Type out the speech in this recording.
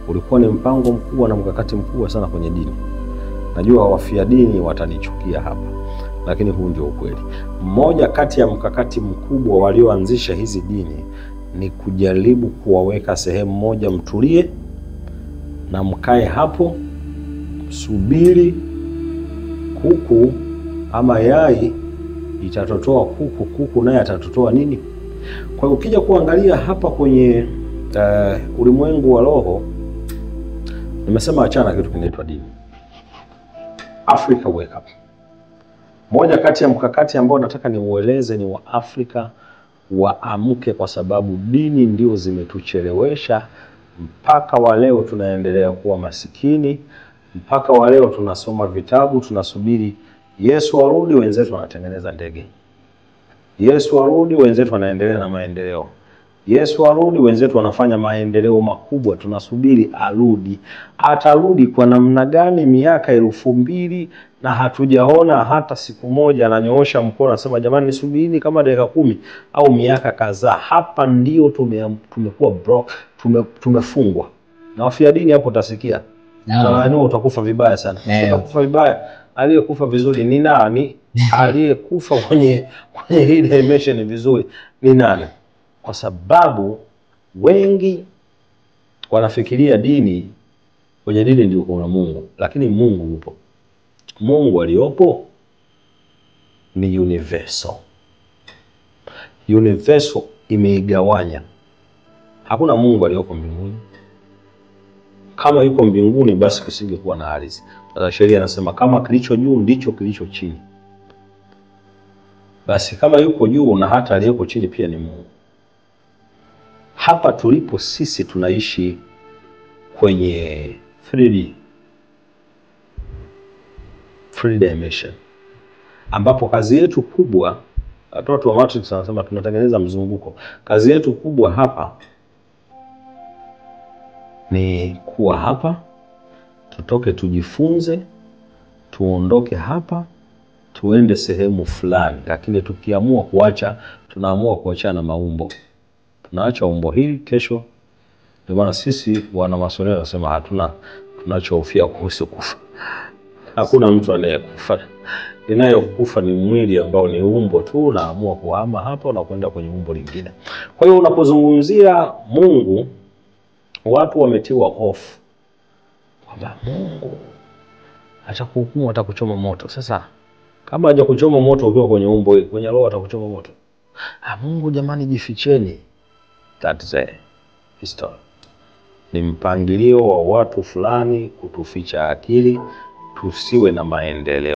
ulikuwa ni mpango mkubwa na mkakati mkubwa sana kwenye dini. Najua wafia dini watanichukia hapa, lakini huu ndio ukweli. Mmoja kati ya mkakati mkubwa walioanzisha hizi dini ni kujaribu kuwaweka sehemu moja, mtulie na mkae hapo, subiri kuku ama yai itatotoa kuku, kuku naye atatotoa nini? Kwa hiyo ukija kuangalia hapa kwenye ulimwengu wa roho, nimesema achana kitu kinaitwa dini. Africa wake up. Moja kati ya mkakati ambao nataka niueleze ni wa Afrika waamke, kwa sababu dini ndio zimetuchelewesha mpaka wa leo tunaendelea kuwa masikini, mpaka wa leo tunasoma vitabu tunasubiri Yesu arudi, wenzetu wanatengeneza ndege. Yesu arudi, wenzetu wanaendelea na maendeleo. Yesu arudi, wenzetu wanafanya maendeleo makubwa, tunasubiri arudi. Atarudi kwa namna gani? Miaka 2000 na hatujaona hata siku moja ananyoosha mkono anasema jamani nisubiri kama dakika 10 au miaka kadhaa. Hapa ndio tumekuwa broke, tumefungwa. Na wafia dini hapo utasikia. No. Utakufa vibaya sana. No. Utakufa vibaya. Aliyekufa vizuri ni nani? Aliyekufa kwenye hii dimension vizuri ni nani? Kwa sababu wengi wanafikiria dini, kwenye dini ndio kuna Mungu, lakini Mungu yupo. Mungu aliopo ni universal. Universal imeigawanya. Hakuna Mungu aliopo mbinguni. Kama yuko mbinguni basi kusingekuwa na ardhi. Sasa sheria inasema kama kilicho juu ndicho kilicho chini. Basi kama yuko juu na hata aliyeko chini pia ni Mungu. Hapa tulipo sisi tunaishi kwenye 3D, free dimension, ambapo kazi yetu kubwa, watu wa Matrix wanasema tunatengeneza mzunguko. Kazi yetu kubwa hapa ni kuwa hapa, tutoke tujifunze, tuondoke hapa, tuende sehemu fulani. Lakini tukiamua kuacha, tunaamua kuachana na maumbo. Tunaacha umbo hili kesho. Ndio maana sisi wana Masonia wanasema tunachohofia kuhusu kufa. Hakuna mtu anayekufa. Inayokufa ni mwili ambao ni umbo tu, naamua kuhama hapa na kwenda kwenye umbo lingine. Kwa hiyo unapozungumzia Mungu, watu wametiwa hofu kwamba Mungu atakuhukumu, atakuchoma moto. Sasa kama haja kuchoma moto ukiwa kwenye umbo hili, kwenye roho atakuchoma moto. Mungu jamani jificheni. That's a history. Ni mpangilio wa watu fulani kutuficha akili, tusiwe na maendeleo.